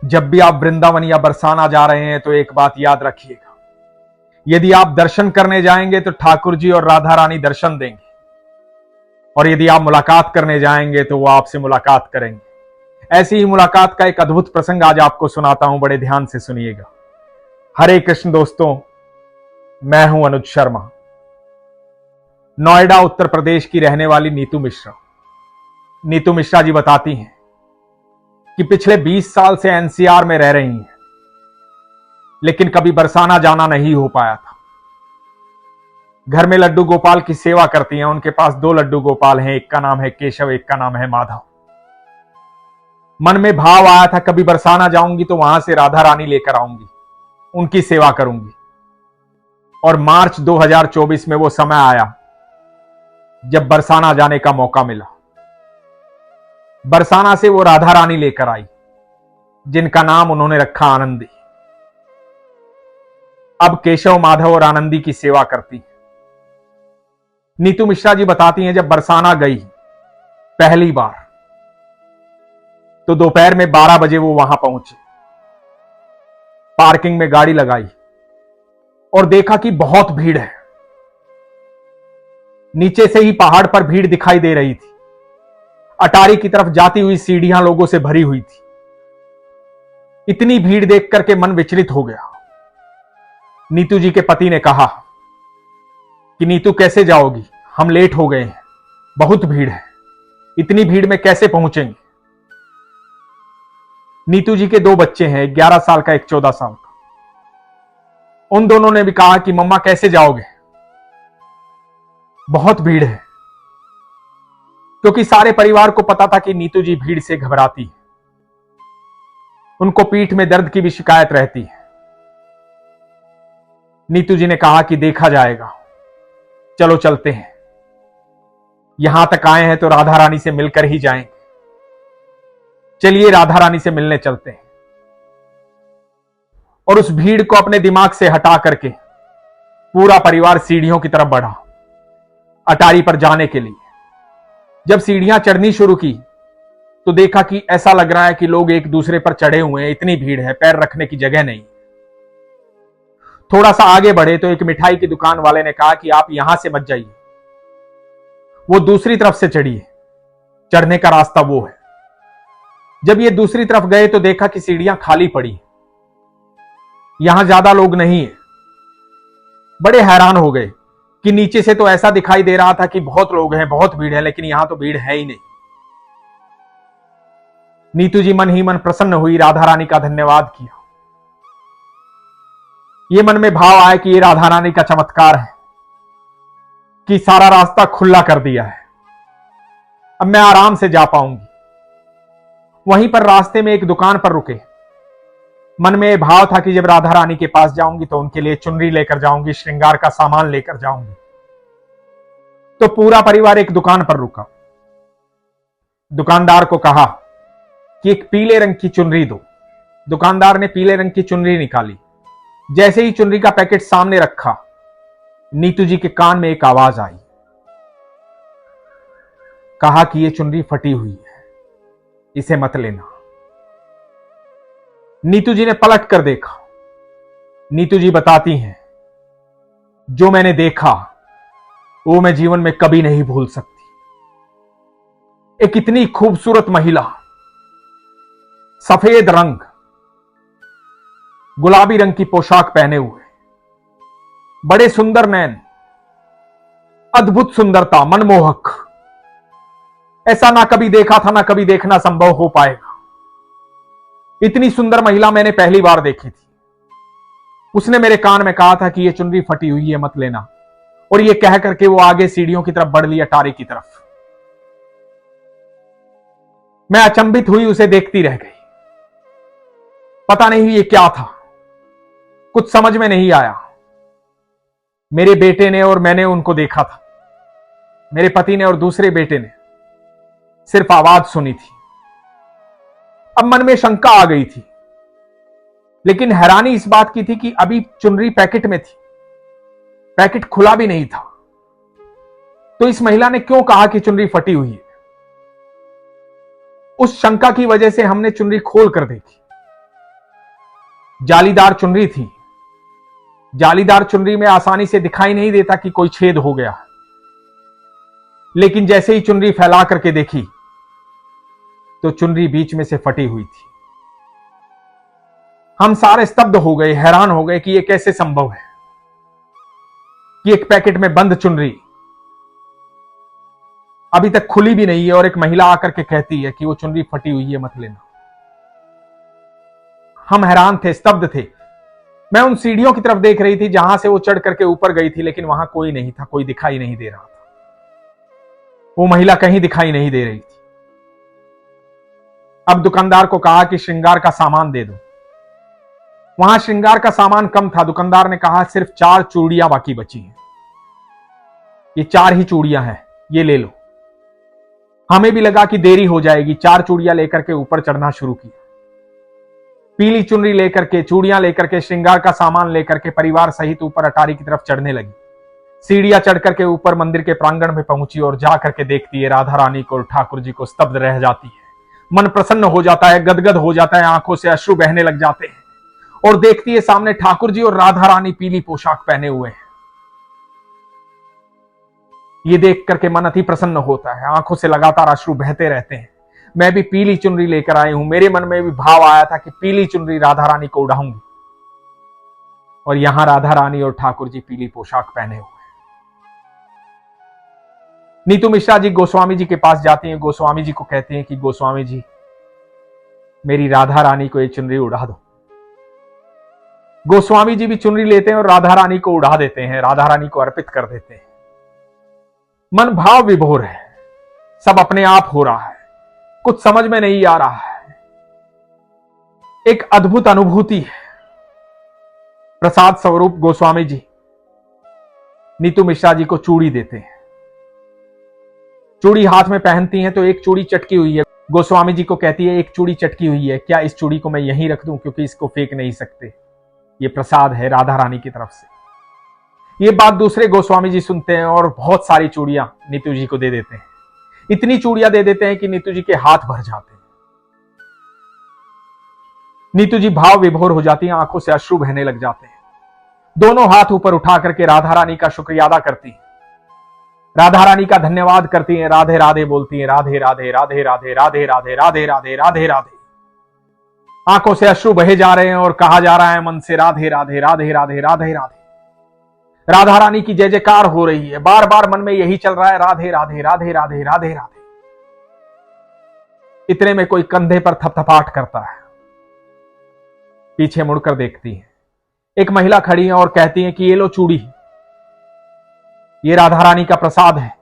जब भी आप वृंदावन या बरसाना जा रहे हैं तो एक बात याद रखिएगा, यदि आप दर्शन करने जाएंगे तो ठाकुर जी और राधा रानी दर्शन देंगे, और यदि आप मुलाकात करने जाएंगे तो वो आपसे मुलाकात करेंगे। ऐसी ही मुलाकात का एक अद्भुत प्रसंग आज आपको सुनाता हूं, बड़े ध्यान से सुनिएगा। हरे कृष्ण दोस्तों, मैं हूं अनुज शर्मा। नोएडा उत्तर प्रदेश की रहने वाली नीतू मिश्रा जी बताती हैं कि पिछले 20 साल से एनसीआर में रह रही हैं, लेकिन कभी बरसाना जाना नहीं हो पाया था। घर में लड्डू गोपाल की सेवा करती हैं। उनके पास 2 लड्डू गोपाल हैं, एक का नाम है केशव, एक का नाम है माधव। मन में भाव आया था कभी बरसाना जाऊंगी तो वहां से राधा रानी लेकर आऊंगी, उनकी सेवा करूंगी। और मार्च 2024 में वो समय आया जब बरसाना जाने का मौका मिला। बरसाना से वो राधा रानी लेकर आई, जिनका नाम उन्होंने रखा आनंदी। अब केशव, माधव और आनंदी की सेवा करती है। नीतू मिश्रा जी बताती हैं, जब बरसाना गई पहली बार तो दोपहर में 12 बजे वो वहां पहुंची। पार्किंग में गाड़ी लगाई और देखा कि बहुत भीड़ है। नीचे से ही पहाड़ पर भीड़ दिखाई दे रही थी। अटारी की तरफ जाती हुई सीढ़ियां लोगों से भरी हुई थी। इतनी भीड़ देख करके मन विचलित हो गया। नीतू जी के पति ने कहा कि नीतू कैसे जाओगी, हम लेट हो गए हैं, बहुत भीड़ है, इतनी भीड़ में कैसे पहुंचेंगे। नीतू जी के 2 बच्चे हैं, एक 11 साल का, एक 14 साल का। उन दोनों ने भी कहा कि मम्मा कैसे जाओगे, बहुत भीड़ है। क्योंकि सारे परिवार को पता था कि नीतू जी भीड़ से घबराती है, उनको पीठ में दर्द की भी शिकायत रहती है। नीतू जी ने कहा कि देखा जाएगा, चलो चलते हैं, यहां तक आए हैं तो राधा रानी से मिलकर ही जाएंगे, चलिए राधा रानी से मिलने चलते हैं। और उस भीड़ को अपने दिमाग से हटा करके पूरा परिवार सीढ़ियों की तरफ बढ़ा, अटारी पर जाने के लिए। जब सीढ़ियां चढ़नी शुरू की तो देखा कि ऐसा लग रहा है कि लोग एक दूसरे पर चढ़े हुए हैं, इतनी भीड़ है, पैर रखने की जगह नहीं। थोड़ा सा आगे बढ़े तो एक मिठाई की दुकान वाले ने कहा कि आप यहां से मत जाइए, वो दूसरी तरफ से चढ़िए, चढ़ने का रास्ता वो है। जब ये दूसरी तरफ गए तो देखा कि सीढ़ियां खाली पड़ी, यहां ज्यादा लोग नहीं है। बड़े हैरान हो गए कि नीचे से तो ऐसा दिखाई दे रहा था कि बहुत लोग हैं, बहुत भीड़ है, लेकिन यहां तो भीड़ है ही नहीं। नीतू जी मन ही मन प्रसन्न हुई, राधा रानी का धन्यवाद किया। ये मन में भाव आया कि ये राधा रानी का चमत्कार है कि सारा रास्ता खुला कर दिया है, अब मैं आराम से जा पाऊंगी। वहीं पर रास्ते में एक दुकान पर रुके। मन में भाव था कि जब राधा रानी के पास जाऊंगी तो उनके लिए चुनरी लेकर जाऊंगी, श्रृंगार का सामान लेकर जाऊंगी। तो पूरा परिवार एक दुकान पर रुका। दुकानदार को कहा कि एक पीले रंग की चुनरी दो। दुकानदार ने पीले रंग की चुनरी निकाली। जैसे ही चुनरी का पैकेट सामने रखा, नीतू जी के कान में एक आवाज आई। कहा कि ये चुनरी फटी हुई है, इसे मत लेना। नीतू जी ने पलट कर देखा। नीतू जी बताती हैं, जो मैंने देखा वो मैं जीवन में कभी नहीं भूल सकती। एक इतनी खूबसूरत महिला, सफेद रंग, गुलाबी रंग की पोशाक पहने हुए, बड़े सुंदर नैन, अद्भुत सुंदरता, मनमोहक। ऐसा ना कभी देखा था, ना कभी देखना संभव हो पाएगा। इतनी सुंदर महिला मैंने पहली बार देखी थी। उसने मेरे कान में कहा था कि यह चुनरी फटी हुई है, मत लेना। और यह कह करके वो आगे सीढ़ियों की तरफ बढ़ ली, अटारी की तरफ। मैं अचंभित हुई, उसे देखती रह गई। पता नहीं ये क्या था, कुछ समझ में नहीं आया। मेरे बेटे ने और मैंने उनको देखा था, मेरे पति ने और दूसरे बेटे ने सिर्फ आवाज सुनी थी। अब मन में शंका आ गई थी, लेकिन हैरानी इस बात की थी कि अभी चुनरी पैकेट में थी, पैकेट खुला भी नहीं था। तो इस महिला ने क्यों कहा कि चुनरी फटी हुई है? उस शंका की वजह से हमने चुनरी खोल कर देखी। जालीदार चुनरी थी। जालीदार चुनरी में आसानी से दिखाई नहीं देता कि कोई छेद हो गया, लेकिन जैसे ही चुनरी फैला करके देखी तो चुनरी बीच में से फटी हुई थी। हम सारे स्तब्ध हो गए, हैरान हो गए कि यह कैसे संभव है कि एक पैकेट में बंद चुनरी अभी तक खुली भी नहीं है और एक महिला आकर के कहती है कि वो चुनरी फटी हुई है, मत लेना। हम हैरान थे, स्तब्ध थे। मैं उन सीढ़ियों की तरफ देख रही थी जहां से वो चढ़ करके ऊपर गई थी, लेकिन वहां कोई नहीं था, कोई दिखाई नहीं दे रहा था। वो महिला कहीं दिखाई नहीं दे रही थी। अब दुकानदार को कहा कि श्रृंगार का सामान दे दो। वहां श्रृंगार का सामान कम था। दुकानदार ने कहा सिर्फ 4 चूड़ियां बाकी बची हैं, ये 4 ही चूड़ियां हैं, ये ले लो। हमें भी लगा कि देरी हो जाएगी। 4 चूड़ियां लेकर के ऊपर चढ़ना शुरू किया। पीली चुनरी लेकर के, चूड़ियां लेकर के, श्रृंगार का सामान लेकर के परिवार सहित ऊपर अटारी की तरफ चढ़ने लगी। सीढ़ियां चढ़ करके ऊपर मंदिर के प्रांगण में पहुंची और जा करके देखती है राधा रानी को और ठाकुर जी को, स्तब्ध रह जाती है। मन प्रसन्न हो जाता है, गदगद हो जाता है, आंखों से अश्रु बहने लग जाते हैं और देखती है सामने ठाकुर जी और राधा रानी पीली पोशाक पहने हुए हैं। ये देख करके मन अति प्रसन्न होता है, आंखों से लगातार अश्रु बहते रहते हैं। मैं भी पीली चुनरी लेकर आई हूं। मेरे मन में भी भाव आया था कि पीली चुनरी राधा रानी को उड़ाऊंगी, और यहां राधा रानी और ठाकुर जी पीली पोशाक पहने हुए हैं। नीतू मिश्रा जी गोस्वामी जी के पास जाती हैं, गोस्वामी जी को कहती हैं कि गोस्वामी जी, मेरी राधा रानी को ये चुनरी उड़ा दो। गोस्वामी जी भी चुनरी लेते हैं और राधा रानी को उड़ा देते हैं, राधा रानी को अर्पित कर देते हैं। मन भाव विभोर है, सब अपने आप हो रहा है, कुछ समझ में नहीं आ रहा है। एक अद्भुत अनुभूति है। प्रसाद स्वरूप गोस्वामी जी नीतू मिश्रा जी को चूड़ी देते हैं। चूड़ी हाथ में पहनती हैं तो एक चूड़ी चटकी हुई है। गोस्वामी जी को कहती है एक चूड़ी चटकी हुई है, क्या इस चूड़ी को मैं यहीं रख दूं, क्योंकि इसको फेंक नहीं सकते, ये प्रसाद है राधा रानी की तरफ से। ये बात दूसरे गोस्वामी जी सुनते हैं और बहुत सारी चूड़ियां नीतू जी को दे देते हैं। इतनी चूड़ियां दे देते हैं कि नीतू जी के हाथ भर जाते हैं। नीतू जी भाव विभोर हो जाती हैं, आंखों से अश्रु बहने लग जाते हैं। दोनों हाथ ऊपर उठा करके राधा रानी का शुक्रिया अदा करती हैं, राधा रानी का धन्यवाद करती हैं, राधे राधे बोलती हैं, राधे राधे राधे राधे राधे राधे राधे राधे राधे राधे। आंखों से अश्रु बहे जा रहे हैं और कहा जा रहा है मन से राधे राधे राधे राधे राधे राधे। राधा रानी की जय जयकार हो रही है, बार बार मन में यही चल रहा है, राधे राधे राधे राधे राधे राधे। इतने में कोई कंधे पर थपथपाहट करता है। पीछे मुड़कर देखती है, एक महिला खड़ी है और कहती है कि ये लो चूड़ी, ये राधा रानी का प्रसाद है,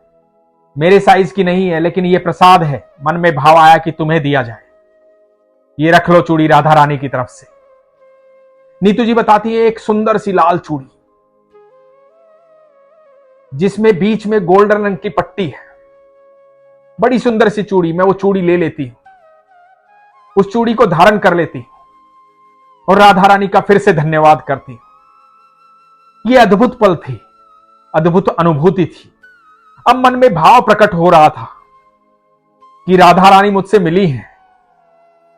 मेरे साइज की नहीं है लेकिन ये प्रसाद है। मन में भाव आया कि तुम्हें दिया जाए, ये रख लो चूड़ी राधा रानी की तरफ से। नीतू जी बताती है एक सुंदर सी लाल चूड़ी जिसमें बीच में गोल्डन रंग की पट्टी है, बड़ी सुंदर सी चूड़ी। मैं वो चूड़ी ले लेती हूं, उस चूड़ी को धारण कर लेती हूं और राधा रानी का फिर से धन्यवाद करती हूं। ये अद्भुत पल थी, अद्भुत अनुभूति थी। अब मन में भाव प्रकट हो रहा था कि राधा रानी मुझसे मिली है,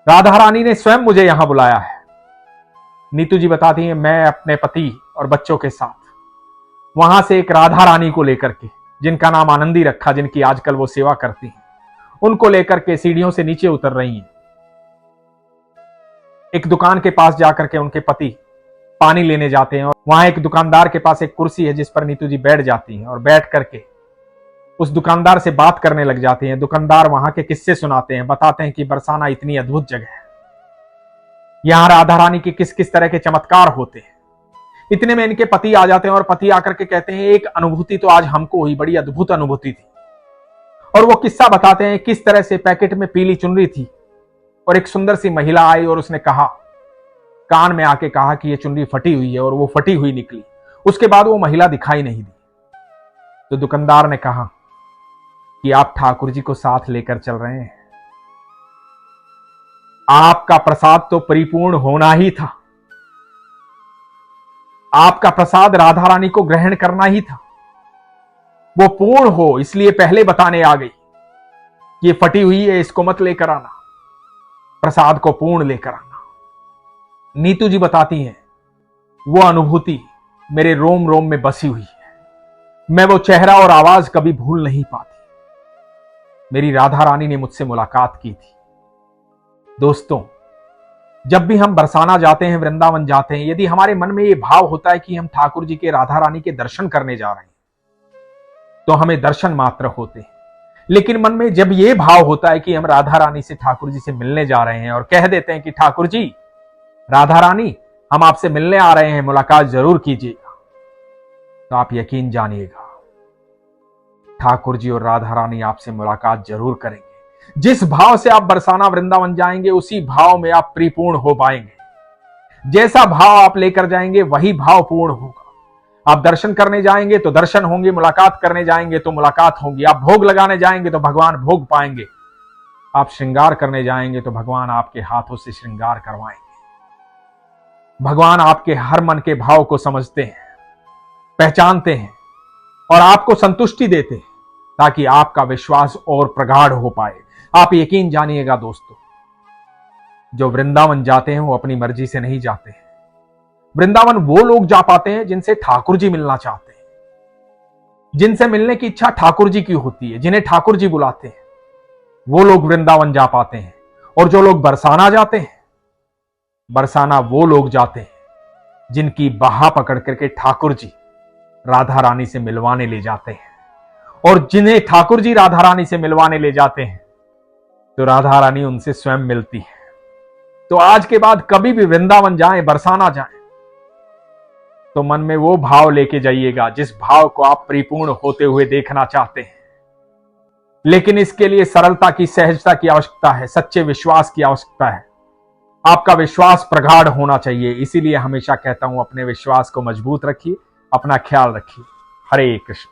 राधा रानी ने स्वयं मुझे यहां बुलाया है। नीतू जी बताती हैं मैं अपने पति और बच्चों के साथ वहां से एक राधा रानी को लेकर के, जिनका नाम आनंदी रखा, जिनकी आजकल वो सेवा करती हैं, उनको लेकर के सीढ़ियों से नीचे उतर रही हैं। एक दुकान के पास जाकर के उनके पति पानी लेने जाते हैं और वहां एक दुकानदार के पास एक कुर्सी है जिस पर नीतू जी बैठ जाती हैं और बैठ करके उस दुकानदार से बात करने लग जाती हैं। दुकानदार वहां के किस्से सुनाते हैं, बताते हैं कि बरसाना इतनी अद्भुत जगह है, यहां राधा रानी के किस किस तरह के चमत्कार होते हैं। इतने में इनके पति आ जाते हैं और पति आकर के कहते हैं एक अनुभूति तो आज हमको हुई, बड़ी अद्भुत अनुभूति थी। और वो किस्सा बताते हैं किस तरह से पैकेट में पीली चुनरी थी और एक सुंदर सी महिला आई और उसने कहा, कान में आके कहा कि ये चुनरी फटी हुई है, और वो फटी हुई निकली। उसके बाद वो महिला दिखाई नहीं दी। तो दुकानदार ने कहा कि आप ठाकुर जी को साथ लेकर चल रहे हैं, आपका प्रसाद तो परिपूर्ण होना ही था, आपका प्रसाद राधा रानी को ग्रहण करना ही था, वो पूर्ण हो इसलिए पहले बताने आ गई कि ये फटी हुई है, इसको मत लेकर आना, प्रसाद को पूर्ण लेकर आना। नीतू जी बताती हैं, वो अनुभूति मेरे रोम रोम में बसी हुई है। मैं वो चेहरा और आवाज कभी भूल नहीं पाती। मेरी राधा रानी ने मुझसे मुलाकात की थी। दोस्तों, जब भी हम बरसाना जाते हैं, वृंदावन जाते हैं, यदि हमारे मन में यह भाव होता है कि हम ठाकुर जी के, राधा रानी के दर्शन करने जा रहे हैं, तो हमें दर्शन मात्र होते हैं। लेकिन मन में जब यह भाव होता है कि हम राधा रानी से, ठाकुर जी से मिलने जा रहे हैं और कह देते हैं कि ठाकुर जी, राधा रानी, हम आपसे मिलने आ रहे हैं, मुलाकात जरूर कीजिएगा, तो आप यकीन जानिएगा ठाकुर जी और राधा रानी आपसे मुलाकात जरूर करेंगे। जिस भाव से आप बरसाना वृंदावन जाएंगे, उसी भाव में आप परिपूर्ण हो पाएंगे। जैसा भाव आप लेकर जाएंगे, वही भाव पूर्ण होगा। आप दर्शन करने जाएंगे तो दर्शन होंगे, मुलाकात करने जाएंगे तो मुलाकात होगी। आप भोग लगाने जाएंगे तो भगवान भोग पाएंगे। आप श्रृंगार करने जाएंगे तो भगवान आपके हाथों से श्रृंगार करवाएंगे। भगवान आपके हर मन के भाव को समझते हैं, पहचानते हैं और आपको संतुष्टि देते हैं, ताकि आपका विश्वास और प्रगाढ़ हो पाए। आप यकीन जानिएगा दोस्तों, जो वृंदावन जाते हैं वो अपनी मर्जी से नहीं जाते हैं। वृंदावन वो लोग जा पाते हैं जिनसे ठाकुर जी मिलना चाहते हैं, जिनसे मिलने की इच्छा ठाकुर जी की होती है, जिन्हें ठाकुर जी बुलाते हैं, वो लोग वृंदावन जा पाते हैं। और जो लोग बरसाना जाते हैं, बरसाना वो लोग जाते हैं जिनकी बाह पकड़ करके ठाकुर जी राधा रानी से मिलवाने ले जाते हैं। और जिन्हें ठाकुर जी राधा रानी से मिलवाने ले जाते हैं, तो राधा रानी उनसे स्वयं मिलती है। तो आज के बाद कभी भी वृंदावन जाएं, बरसाना जाएं, तो मन में वो भाव लेके जाइएगा जिस भाव को आप परिपूर्ण होते हुए देखना चाहते हैं। लेकिन इसके लिए सरलता की, सहजता की आवश्यकता है, सच्चे विश्वास की आवश्यकता है। आपका विश्वास प्रगाढ़ होना चाहिए। इसीलिए हमेशा कहता हूं, अपने विश्वास को मजबूत रखिए, अपना ख्याल रखिए। हरे कृष्ण।